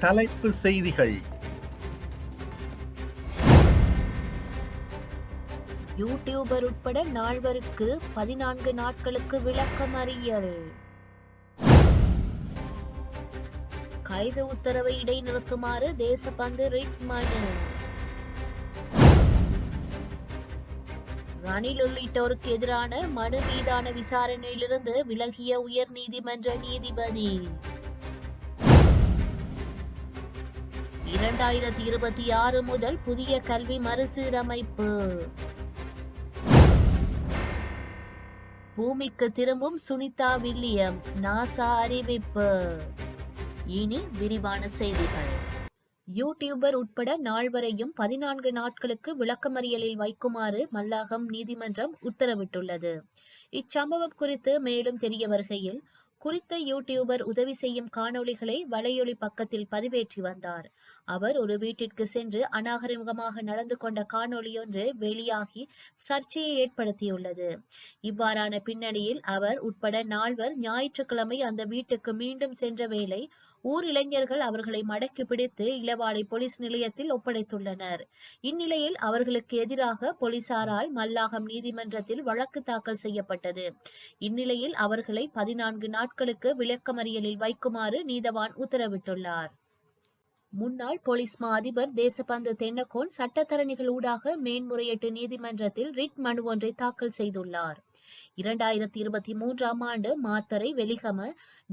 தலைப்பு செய்திகள். யூடியூபர் உட்பட 4 14 நாட்களுக்கு விளக்கமறியல். கைது உத்தரவை இடைநிறுத்துமாறு தேசபந்து ரிட் மனு. ரணில் உள்ளிட்டோருக்கு எதிரான மனு மீதான விசாரணையிலிருந்து விலகிய உயர் நீதிமன்ற நீதிபதி. 2026 முதல் புதிய கல்வி மறுசீரமைப்பு. பூமிக்கு திரும்பும் சுனிதா வில்லியம்ஸ், நாசா அறிவிப்பு. இனி விரிவான செய்திகள். யூடியூபர் உட்பட 4 14 நாட்களுக்கு விளக்கமறியலில் வைக்குமாறு மல்லாகம் நீதிமன்றம் உத்தரவிட்டுள்ளது. இச்சம்பவம் குறித்து மேலும் தெரிய வருகையில், குறித்த யூடியூபர் உதவி செய்யும் காணொளிகளை வலையொலி பக்கத்தில் பதிவேற்றி வந்தார். அவர் ஒரு வீட்டிற்கு சென்று அநாகரிகமாக நடந்து கொண்ட காணொளியொன்று வெளியாகி சர்ச்சையை ஏற்படுத்தியுள்ளது. இவ்வாறான பின்னணியில் அவர் உட்பட 4 ஞாயிற்றுக்கிழமை அந்த வீட்டுக்கு மீண்டும் சென்ற வேளை ஊர் இளைஞர்கள் அவர்களை மடக்கி பிடித்து இளவாலை போலீஸ் நிலையத்தில் ஒப்படைத்துள்ளனர். இந்நிலையில் அவர்களுக்கு எதிராக போலீசாரால் மல்லாகம் நீதிமன்றத்தில் வழக்கு தாக்கல் செய்யப்பட்டது. இந்நிலையில் அவர்களை 14 நாட்களுக்கு விளக்கமறியலில் வைக்குமாறு நீதவான் உத்தரவிட்டுள்ளார். முன்னாள் போலீஸ் மா அதிபர் தேசபந்து தென்னகோன் சட்டத்தரணிகள் ஊடாக மேன்முறையீட்டு நீதிமன்றத்தில் ரிட் மனு ஒன்றை தாக்கல் செய்துள்ளார். 2023 ஆண்டு மாத்தறை வெலிகம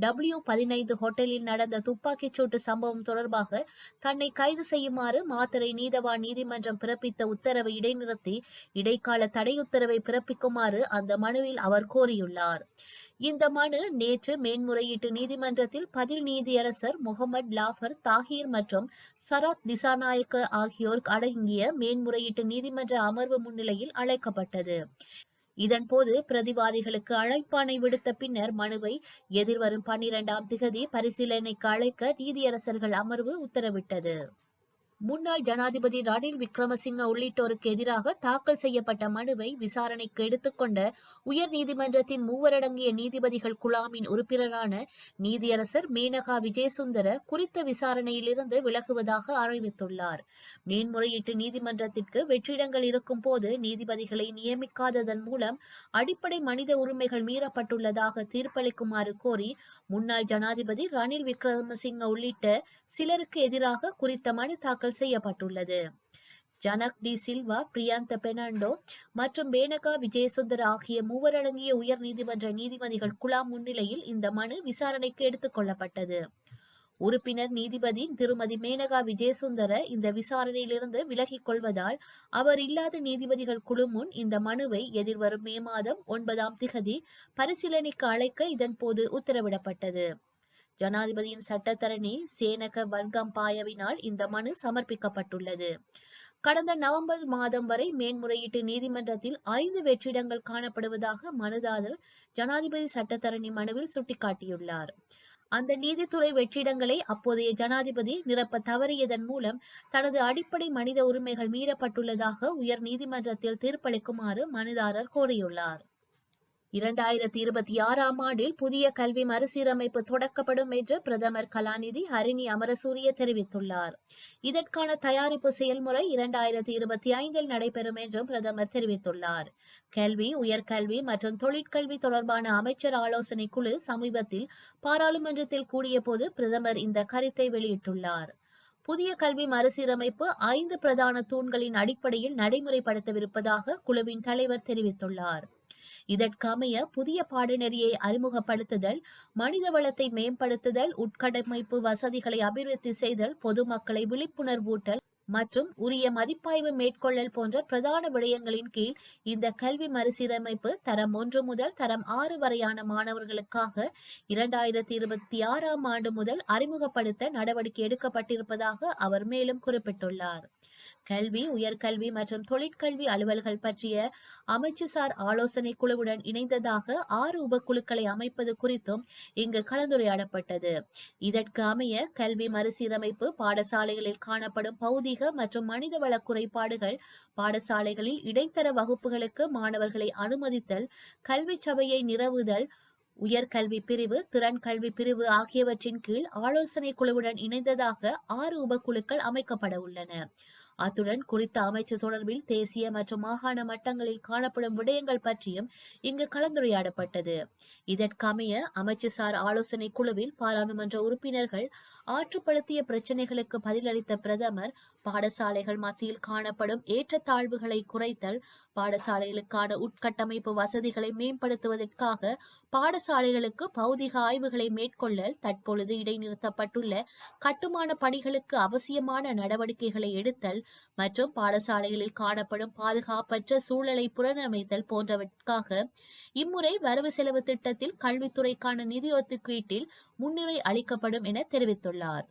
W15 ஹோட்டலில் நடந்த துப்பாக்கிச் சூட்டு சம்பவம் தொடர்பாக தன்னை கைது செய்யுமாறு மாத்தறை நீதவான் நீதிமன்றம் பிறப்பித்த உத்தரவை இடைநிறுத்தி இடைக்கால தடை உத்தரவை பிறப்பிக்குமாறு அந்த மனுவில் அவர் கோரியுள்ளார். இந்த மனு நேற்று மேன்முறையீட்டு நீதிமன்றத்தில் பதில் நீதியரசர் முகமது லாஃபர் தாஹீர் மற்றும் சராத் திசாநாயக்க ஆகியோர் அடங்கிய மேன்முறையீட்டு நீதிமன்ற அமர்வு முன்னிலையில் அழைக்கப்பட்டது. இதன்போது பிரதிவாதிகளுக்கு அழைப்பாணை விடுத்த பின்னர் மனுவை எதிர்வரும் 12ஆம் திகதி பரிசீலனைக்கு அழைக்க நீதியரசர்கள் அமர்வு உத்தரவிட்டது. முன்னாள் ஜனாதிபதி ரணில் விக்ரமசிங்க உள்ளிட்டோருக்கு எதிராக தாக்கல் செய்யப்பட்ட மனுவை விசாரணைக்கு எடுத்துக்கொண்ட உயர் நீதிமன்றத்தின் 3 அடங்கிய நீதிபதிகள் குழாமின் உறுப்பினரான நீதியரசர் மேனகா விஜயசுந்தர குறித்த விசாரணையிலிருந்து விலகுவதாக அறிவித்துள்ளார். மேன்முறையீட்டு நீதிமன்றத்திற்கு வெற்றிடங்கள் இருக்கும் போது நீதிபதிகளை நியமிக்காததன் மூலம் அடிப்படை மனித உரிமைகள் மீறப்பட்டுள்ளதாக தீர்ப்பளிக்குமாறு கோரி முன்னாள் ஜனாதிபதி ரணில் விக்ரமசிங்க உள்ளிட்ட சிலருக்கு எதிராக குறித்த மனு தாக்கல் செய்யப்பட்டுள்ளது. ஜனக் டி சில்வா, பிரியாந்த பெர்னாண்டோ மற்றும் மேனகா விஜயசுந்தர் ஆகிய 3 அடங்கிய உயர் நீதிமன்ற நீதிபதிகள் குழாம் முன்னிலையில் இந்த மனு விசாரணைக்கு எடுத்துக் கொள்ளப்பட்டது. உறுப்பினர் நீதிபதி திருமதி மேனகா விஜயசுந்தர இந்த விசாரணையிலிருந்து விலகிக் கொள்வதால் அவர் இல்லாத நீதிபதிகள் குழு முன் இந்த மனுவை எதிர்வரும் மே மாதம் 9ஆம் திகதி பரிசீலனைக்கு அழைக்க இதன்போது உத்தரவிடப்பட்டது. ஜனாதிபதியின் சட்டத்தரணி சேனக வல்கம்பாயவினால் இந்த மனு சமர்ப்பிக்கப்பட்டுள்ளது. கடந்த நவம்பர் மாதம் வரை மேன்முறையீட்டு நீதிமன்றத்தில் 5 வெற்றிடங்கள் காணப்படுவதாக மனுதாரர் ஜனாதிபதி சட்டத்தரணி மனுவில் சுட்டிக்காட்டியுள்ளார். அந்த நீதித்துறை வெற்றிடங்களை அப்போதைய ஜனாதிபதி நிரப்ப தவறியதன் மூலம் தனது அடிப்படை மனித உரிமைகள் மீறப்பட்டுள்ளதாக உயர் நீதிமன்றத்தில் தீர்ப்பளிக்குமாறு மனுதாரர் கோரியுள்ளார். 2026ஆம் ஆண்டில் புதிய கல்வி மறுசீரமைப்பு தொடக்கப்படும் என்று பிரதமர் கலாநிதி ஹரிணி அமரசூரிய தெரிவித்துள்ளார். இதற்கான தயாரிப்பு செயல்முறை 2025இல் நடைபெறும் என்றும் பிரதமர் தெரிவித்துள்ளார். கல்வி, உயர்கல்வி மற்றும் தொழிற்கல்வி தொடர்பான அமைச்சர் ஆலோசனை குழு சமீபத்தில் பாராளுமன்றத்தில் கூடிய போது பிரதமர் இந்த கருத்தை வெளியிட்டுள்ளார். புதிய கல்வி மறுசீரமைப்பு 5 பிரதான தூண்களின் அடிப்படையில் நடைமுறைப்படுத்தவிருப்பதாக குழுவின் தலைவர் தெரிவித்துள்ளார். இதற்கமைய புதிய பாடநெறியை அறிமுகப்படுத்துதல், மனித வளத்தை மேம்படுத்துதல், உட்கட்டமைப்பு வசதிகளை அபிவிருத்தி செய்தல், பொதுமக்களை விழிப்புணர்வூட்டல் மற்றும் உரிய மதிப்பாய்வு மேற்கொள்ளல் போன்ற பிரதான விடயங்களின் கீழ் இந்த கல்வி மறுசீரமைப்பு தரம் 1 முதல் தரம் 6 வரையான மாணவர்களுக்காக 2026ஆம் ஆண்டு முதல் அறிமுகப்படுத்த நடவடிக்கை எடுக்கப்பட்டிருப்பதாக அவர் மேலும் குறிப்பிட்டுள்ளார். கல்வி, உயர்கல்வி மற்றும் தொழிற்கல்வி அலுவல்கள் பற்றிய அமைச்சுசார் ஆலோசனை குழுவுடன் இணைந்ததாக 6 உபக்குழுக்களை அமைப்பது குறித்தும் இங்கு கலந்துரையாடப்பட்டது. இதற்கு அமைய கல்வி மறுசீரமைப்பு, பாடசாலைகளில் காணப்படும் பௌதிக மற்றும் மனிதவள குறைபாடுகள், பாடசாலைகளில் இடைத்தர வகுப்புகளுக்கு மாணவர்களை அனுமதித்தல், கல்வி சபையை நிறுவுதல், உயர்கல்வி பிரிவு, திறன் கல்வி பிரிவு ஆகியவற்றின் கீழ் ஆலோசனை குழுவுடன் இணைந்ததாக 6 உபக்குழுக்கள் அமைக்கப்பட உள்ளன. அத்துடன் குறித்த அமைச்சு தொடர்பில் தேசிய மற்றும் மாகாண மட்டங்களில் காணப்படும் விடயங்கள் பற்றியும் இங்கு கலந்துரையாடப்பட்டது. இதற்கமைய அமைச்சுசார் ஆலோசனை குழுவில் பாராளுமன்ற உறுப்பினர்கள் ஆற்றுப்படுத்திய பிரச்சினைகளுக்கு பதிலளித்த பிரதமர், பாடசாலைகள் மத்தியில் காணப்படும் ஏற்றத்தாழ்வுகளை குறைத்தல், பாடசாலைகளுக்கான உட்கட்டமைப்பு வசதிகளை மேம்படுத்துவதற்காக பாடசாலைகளுக்கு பௌதிக ஆய்வுகளை மேற்கொள்ளல், தற்பொழுது இடைநிறுத்தப்பட்டுள்ள கட்டுமான பணிகளுக்கு அவசியமான நடவடிக்கைகளை எடுத்தல் மற்றும் பாடசாலைகளில் காணப்படும் பாதுகாப்பற்ற சூழலை புனரமைத்தல் போன்றவற்காக இம்முறை வரவு செலவு திட்டத்தில் கல்வித்துறைக்கான நிதி ஒதுக்கீட்டில் முன்னுரை அளிக்கப்படும் என தெரிவித்துள்ளார்.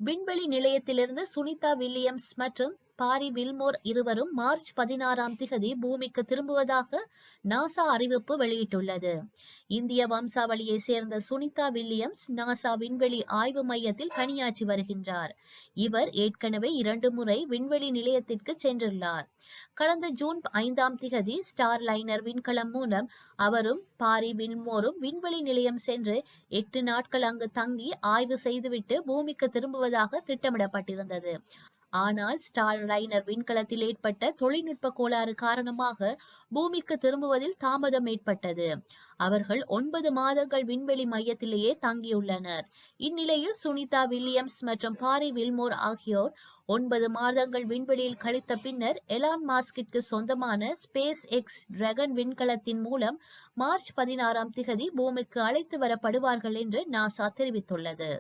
விண்வெளி நிலையத்திலிருந்து சுனிதா வில்லியம்ஸ் மற்றும் பாரி வில்மோர் இருவரும் மார்ச் 16 பூமிக்கு திரும்புவதாக நாசா அறிவிப்பு வெளியிட்டுள்ளது. இந்திய வம்சாவளியை சேர்ந்த சுனிதா வில்லியம்ஸ் நாசா விண்வெளி ஆய்வு மையத்தில் பணியாற்றி வருகின்றார். இவர் ஏற்கனவே 2 முறை விண்வெளி நிலையத்திற்கு சென்றுள்ளார். கடந்த ஜூன் 5 ஸ்டார் லைனர் விண்கலம் மூலம் அவரும் பாரி வில்மோரும் விண்வெளி நிலையம் சென்று 8 நாட்கள் அங்கு தங்கி ஆய்வு செய்துவிட்டு பூமிக்கு திரும்புவதாக திட்டமிடப்பட்டிருந்தது. ஆனால் ஸ்டார் லைனர் விண்கலத்தில் ஏற்பட்ட தொழில்நுட்ப கோளாறு காரணமாக பூமிக்கு திரும்புவதில் தாமதம் ஏற்பட்டது. அவர்கள் 9 மாதங்கள் விண்வெளி மையத்திலேயே தங்கியுள்ளனர். இந்நிலையில் சுனிதா வில்லியம்ஸ் மற்றும் பாரி வில்மோர் ஆகியோர் 9 மாதங்கள் விண்வெளியில் கழித்த பின்னர் எலான் மாஸ்கிற்கு சொந்தமான ஸ்பேஸ் எக்ஸ் டிராகன் விண்கலத்தின் மூலம் மார்ச் 16 பூமிக்கு அழைத்து வரப்படுவார்கள் என்று நாசா தெரிவித்துள்ளது.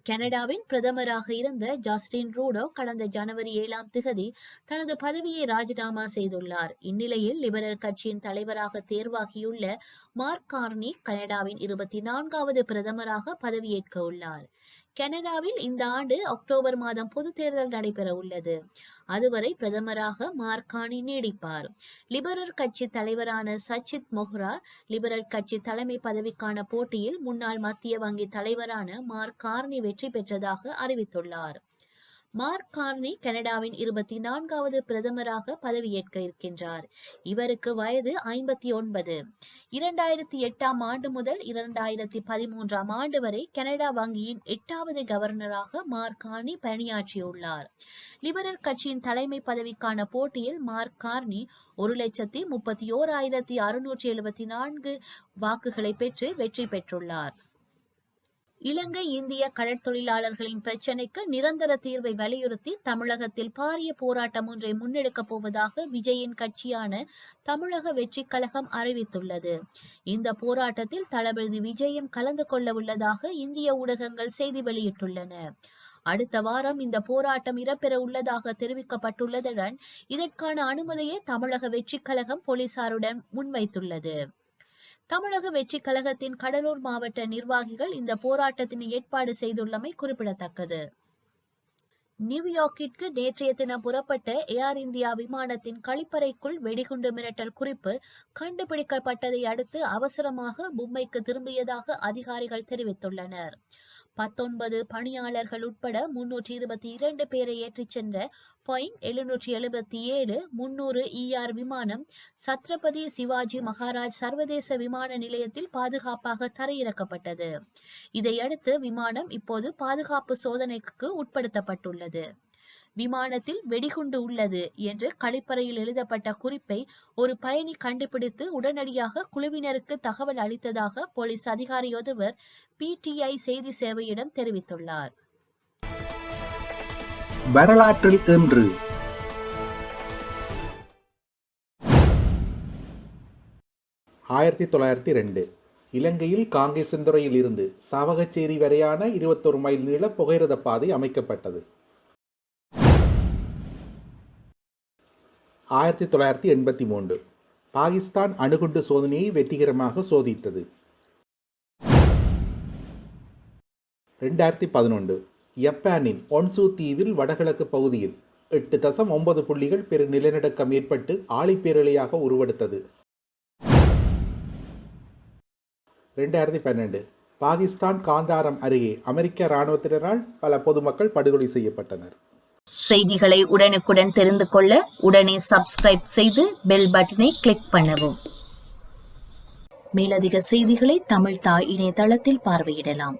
கனடாவின் பிரதமராக இருந்த ஜஸ்டின் ட்ரூடோ கடந்த ஜனவரி 7 தனது பதவியை ராஜினாமா செய்துள்ளார். இந்நிலையில் லிபரல் கட்சியின் தலைவராக தேர்வாகியுள்ள மார்க் கார்னி கனடாவின் 24வது பிரதமராக பதவியேற்க உள்ளார். கனடாவில் இந்த ஆண்டு அக்டோபர் மாதம் பொது தேர்தல் நடைபெற உள்ளது. அதுவரை பிரதமராக மார்க் கார்னி நீடிப்பார். லிபரல் கட்சி தலைவரான சச்சித் மொஹ்ரா லிபரல் கட்சி தலைமை பதவிக்கான போட்டியில் முன்னாள் மத்திய வங்கி தலைவரான மார்க் கார்னி வெற்றி பெற்றதாக அறிவித்துள்ளார். மார்க் கார்னி கனடாவின் 24வது பிரதமராக பதவியேற்க இருக்கின்றார். இவருக்கு வயது 59. 2008 ஆண்டு முதல் 2013 ஆண்டு வரை கனடா வங்கியின் 8வது கவர்னராக மார்க் கார்னி பணியாற்றியுள்ளார். லிபரல் கட்சியின் தலைமை பதவிக்கான போட்டியில் மார்க் கார்னி 1,31,674 வாக்குகளை பெற்று வெற்றி பெற்றுள்ளார். இலங்கை இந்திய கடற்தொழிலாளர்களின் பிரச்சினைக்கு நிரந்தர தீர்வை வலியுறுத்தி தமிழகத்தில் பாரிய போராட்டம் ஒன்றை முன்னெடுக்கப் போவதாக விஜயின் கட்சியான தமிழக வெற்றி கழகம் அறிவித்துள்ளது. இந்த போராட்டத்தில் தளபதி விஜயும் கலந்து கொள்ள உள்ளதாக இந்திய ஊடகங்கள் செய்தி வெளியிட்டுள்ளன. அடுத்த வாரம் இந்த போராட்டம் இடம்பெற உள்ளதாக தெரிவிக்கப்பட்டுள்ளதுடன் இதற்கான அனுமதியை தமிழக வெற்றி கழகம் போலீசாருடன் முன்வைத்துள்ளது. தமிழக வெற்றி கழகத்தின் கடலூர் மாவட்ட நிர்வாகிகள் இந்த போராட்டத்தினை ஏற்பாடு செய்துள்ளமை குறிப்பிடத்தக்கது. நியூயார்க்கிற்கு நேற்றைய தினம் புறப்பட்ட ஏர் இந்தியா விமானத்தின் கழிப்பறைக்குள் வெடிகுண்டு மிரட்டல் குறிப்பு கண்டுபிடிக்கப்பட்டதை அடுத்து அவசரமாக மும்பைக்கு திரும்பியதாக அதிகாரிகள் தெரிவித்துள்ளனர். 19 பணியாளர்கள் உட்பட 322 பேரை ஏற்றிச் சென்ற போயிங் 777-300 ER விமானம் சத்ரபதி சிவாஜி மகாராஜ் சர்வதேச விமான நிலையத்தில் பாதுகாப்பாக தரையிறக்கப்பட்டது. இதையடுத்து விமானம் இப்போது பாதுகாப்பு சோதனைக்கு உட்படுத்தப்பட்டுள்ளது. விமானத்தில் வெடிகுண்டு உள்ளது என்று கழிப்பறையில் எழுதப்பட்ட குறிப்பை ஒரு பயணி கண்டுபிடித்து உடனடியாக குழுவினருக்கு தகவல் அளித்ததாக போலீஸ் அதிகாரி ஒருவர் PTI செய்தி சேவையிடம் தெரிவித்துள்ளார். வரலாற்றில் இன்று 1902 இலங்கையில் காங்கேசந்துறையில் இருந்து சாவகச்சேரி வரையான 21 மைல் நீள புகையிரத பாதை அமைக்கப்பட்டது. 1983 பாகிஸ்தான் அணுகுண்டு சோதனையை வெற்றிகரமாக சோதித்தது. 2011 யப்பானின் ஒன்சு தீவில் வடகிழக்கு பகுதியில் 8.9 புள்ளிகள் பெரு நிலநடுக்கம் ஏற்பட்டு ஆழிப்பேரலையாக உருவெடுத்தது. 2012 பாகிஸ்தான் காந்தாரம் அருகே அமெரிக்க இராணுவத்தினரால் பல பொதுமக்கள் படுகொலை செய்யப்பட்டனர். செய்திகளை உடனுக்குடன் தெரிந்து கொள்ள உடனே சப்ஸ்கிரைப் செய்து பெல் பட்டனை கிளிக் பண்ணவும். மேலதிக செய்திகளை தமிழ் தாய் இணையதளத்தில் பார்வையிடலாம்.